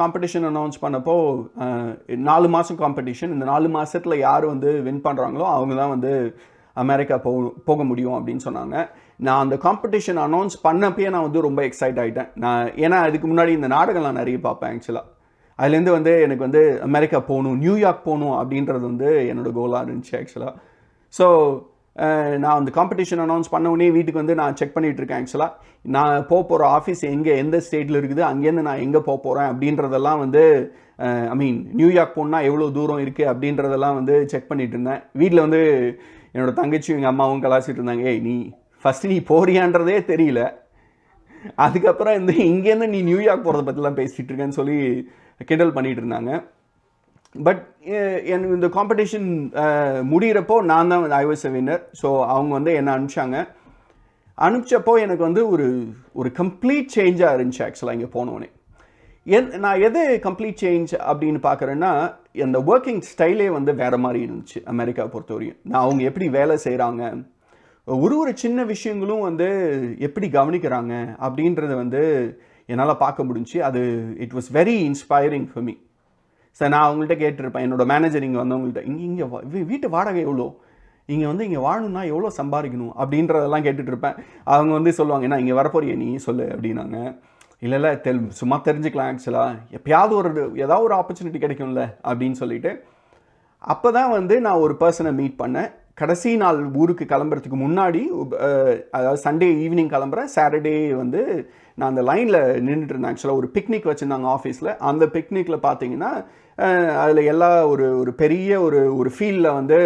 Competition announce பண்ணப்போ 4 மாதம் competition. இந்த 4 மாதத்தில் யார் வந்து வின் பண்ணுறாங்களோ அவங்க தான் வந்து அமெரிக்கா போக முடியும் அப்படின்னு சொன்னாங்க. நான் அந்த காம்படிஷன் அனௌன்ஸ் பண்ணப்பயே நான் வந்து ரொம்ப எக்ஸைட் ஆகிட்டேன். ஏன்னா அதுக்கு முன்னாடி இந்த நாடகம் நான் நிறைய பார்ப்பேன் ஆக்சுவலாக. அதுலேருந்து வந்து எனக்கு வந்து அமெரிக்கா போகணும், நியூயார்க் போகணும் அப்படின்றது வந்து என்னோடய கோலாக இருந்துச்சு ஆக்சுவலாக. ஸோ நான் அந்த காம்படிஷன் அனௌன்ஸ் பண்ண உடனே வீட்டுக்கு வந்து நான் செக் பண்ணிகிட்டு இருக்கேன் ஆக்சுவலாக. நான் போகிற ஆஃபீஸ் எந்த ஸ்டேட்டில் இருக்குது, அங்கேருந்து நான் எங்கே போகிறேன் அப்படின்றதெல்லாம் வந்து நியூயார்க் போனால் எவ்வளோ தூரம் இருக்குது அப்படின்றதெல்லாம் வந்து செக் பண்ணிகிட்டு இருந்தேன். வீட்டில் வந்து என்னோடய தங்கச்சியும் எங்கள் அம்மாவும் கலாச்சிட்டு இருந்தாங்க. நீ ஃபஸ்ட்டு நீ போறியான்றதே தெரியல, அதுக்கப்புறம் இங்கேருந்து நீ நியூயார்க் போகிறத பற்றிலாம் பேசிகிட்டு இருக்கேன்னு சொல்லி கிண்டல் பண்ணிகிட்டு இருந்தாங்க. பட் எனக்கு இந்த காம்படிஷன் முடிகிறப்போ நான் தான் I was a winner. So அவங்க வந்து என்னை அனுப்பிச்சப்போ எனக்கு வந்து ஒரு கம்ப்ளீட் சேஞ்சாக இருந்துச்சு ஆக்சுவலாக இங்கே போனோடனே. நான் எது கம்ப்ளீட் சேஞ்ச் அப்படின்னு பார்க்குறேன்னா, அந்த ஒர்க்கிங் ஸ்டைலே வந்து வேறு மாதிரி இருந்துச்சு அமெரிக்காவை பொறுத்தவரையும். அவங்க எப்படி வேலை செய்கிறாங்க, ஒரு சின்ன விஷயங்களும் வந்து எப்படி கவனிக்கிறாங்க அப்படின்றத வந்து என்னால் பார்க்க முடிஞ்சு. அது it was very inspiring for me. Sir நான் அவங்கள்ட்ட கேட்டிருப்பேன், என்னோட மேனேஜர் இங்கே வந்தவங்கள்ட்ட, இங்கே வீட்டு வாடகை எவ்வளோ, இங்கே வாழணும்னா எவ்வளோ சம்பாதிக்கணும் அப்படின்றதெல்லாம் கேட்டுட்டு இருப்பேன். அவங்க வந்து சொல்லுவாங்க, என்ன இங்கே வரப்போறிய நீ சொல்லு அப்படின்னாங்க. இல்லை சும்மா தெரிஞ்சுக்கலாம் ஆக்சுவலாக, எப்பயாவது ஏதாவது ஒரு ஆப்பர்ச்சுனிட்டி கிடைக்கும்ல அப்படின்னு சொல்லிட்டு. அப்போ தான் வந்து நான் ஒரு பர்சனை மீட் பண்ணேன். கடைசி நாள் ஊருக்கு கிளம்புறதுக்கு முன்னாடி, அதாவது சண்டே ஈவினிங் கிளம்புறேன், சாட்டர்டே வந்து நான் அந்த லைனில் நின்றுட்டு இருந்தேன் ஆக்சுவலாக. ஒரு பிக்னிக் வச்சுருந்தாங்க ஆஃபீஸில். அந்த பிக்னிக்கில் பார்த்தீங்கன்னா அதில் எல்லா ஒரு பெரிய ஒரு ஃபீல்டில் வந்து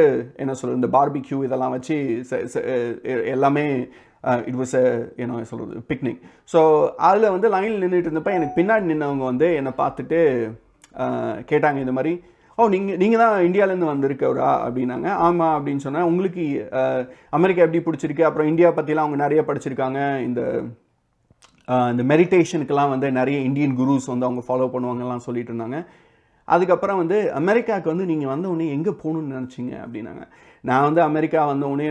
என்ன சொல்கிறது, இந்த பார்பிக்யூ இதெல்லாம் வச்சு எல்லாமே இட் வாஸ் என்ன சொல்கிறது பிக்னிக். ஸோ அதில் வந்து லைனில் நின்றுட்டு இருந்தப்போ எனக்கு பின்னாடி நின்றவங்க வந்து என்னை பார்த்துட்டு கேட்டாங்க இந்த மாதிரி, நீங்கள் தான் இந்தியாவிலேருந்து வந்திருக்கவரா அப்படின்னாங்க. ஆமாம் அப்படின்னு சொன்னேன். உங்களுக்கு அமெரிக்கா எப்படி பிடிச்சிருக்கு, அப்புறம் இந்தியா பற்றிலாம் அவங்க நிறைய படிச்சிருக்காங்க, இந்த மெடிடேஷனுக்கெல்லாம் வந்து நிறைய இந்தியன் குருஸ் வந்து அவங்க ஃபாலோ பண்ணுவாங்கலாம் சொல்லிட்டு இருந்தாங்க. அதுக்கப்புறம் வந்து அமெரிக்காவுக்கு வந்து நீங்கள் வந்தவுடனே எங்கே போகணுன்னு நினச்சிங்க அப்படின்னாங்க. நான் வந்து அமெரிக்கா வந்தவுடனே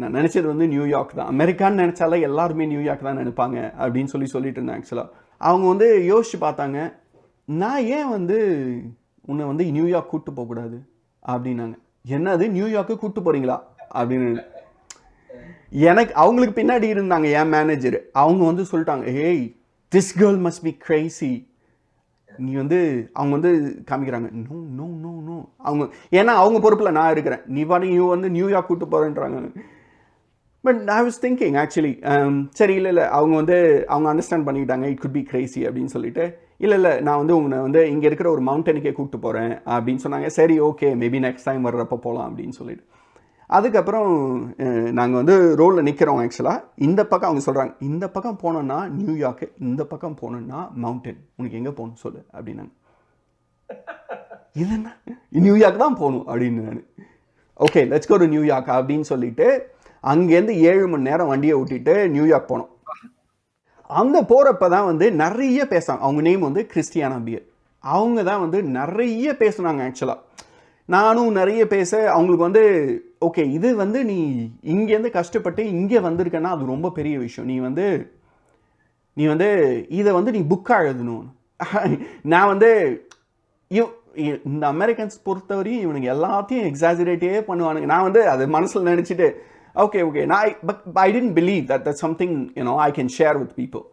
நான் நினச்சது வந்து நியூயார்க் தான். அமெரிக்கான்னு நினச்சாலே எல்லாருமே நியூயார்க் தான் நினைப்பாங்க அப்படின்னு சொல்லிட்டு இருந்தேன் ஆக்சுவலாக. அவங்க வந்து யோசிச்சு பார்த்தாங்க, நான் ஏன் வந்து உன்னை வந்து நியூயார்க் கூப்பிட்டு போகக்கூடாது அப்படின்னாங்க. என்னது நியூயார்க்கு கூப்பிட்டு போகிறீங்களா அப்படின்னு அவங்களுக்கு பின்னாடி இருந்தாங்க என் மேனேஜர். அவங்க வந்து சொல்லிட்டாங்க, ஏய் this girl must be crazy. நீ வந்து அவங்க வந்து காமிக்கிறாங்க, நோ நோ நோ நோ அவங்க, ஏன்னா அவங்க பொறுப்பில் நான் இருக்கிறேன், நீ வந்து நியூயார்க் கூப்பிட்டு போகிறேன்றாங்க. But I was thinking actually, சரி இல்லை அவங்க அண்டர்ஸ்டாண்ட் பண்ணிக்கிட்டாங்க இட் குட் பி கிரேசி அப்படின்னு சொல்லிட்டு, இல்லை நான் வந்து உங்களை வந்து இங்கே இருக்கிற ஒரு மவுண்டனுக்கே கூப்பிட்டு போகிறேன் அப்படின்னு சொன்னாங்க. சரி ஓகே, மேபி நெக்ஸ்ட் டைம் வர்றப்போ போகலாம் அப்படின்னு சொல்லிட்டு. அதுக்கப்புறம் நாங்கள் வந்து ரோலில் நிற்கிறோம் ஆக்சுவலாக. இந்த பக்கம் அவங்க சொல்கிறாங்க, இந்த பக்கம் போனோன்னா நியூயார்க்கு, இந்த பக்கம் போனோன்னா மவுண்டன், உனக்கு எங்கே போகணும் சொல்லு அப்படின்னாங்க. இதுன்னா நியூயார்க் தான் போகணும் அப்படின்னு நான், okay let's go to New York அப்படின்னு சொல்லிட்டு அங்கேருந்து 7 மணி நேரம் வண்டியை ஓட்டிட்டு நியூயார்க் போனோம். அங்கே போகிறப்ப தான் வந்து நிறைய பேசுகிறாங்க. அவங்க நேம் வந்து கிறிஸ்டியானா பியர். அவங்க தான் வந்து நிறைய பேசுனாங்க ஆக்சுவலாக. நானும் நிறைய பேச அவங்களுக்கு வந்து ஓகே, இது வந்து நீ இங்கேருந்து கஷ்டப்பட்டு இங்கே வந்திருக்கன்னா அது ரொம்ப பெரிய விஷயம். நீ வந்து இதை வந்து நீ புக்காக எழுதணும். நான் வந்து இந்த அமெரிக்கன்ஸ் பொறுத்தவரையும் இவனுக்கு எல்லாத்தையும் எக்ஸாஜரேட்டே பண்ணுவானுங்க. நான் வந்து அது மனசில் நினச்சிட்டு ஓகே நான் but I didn't believe that something I can share with people.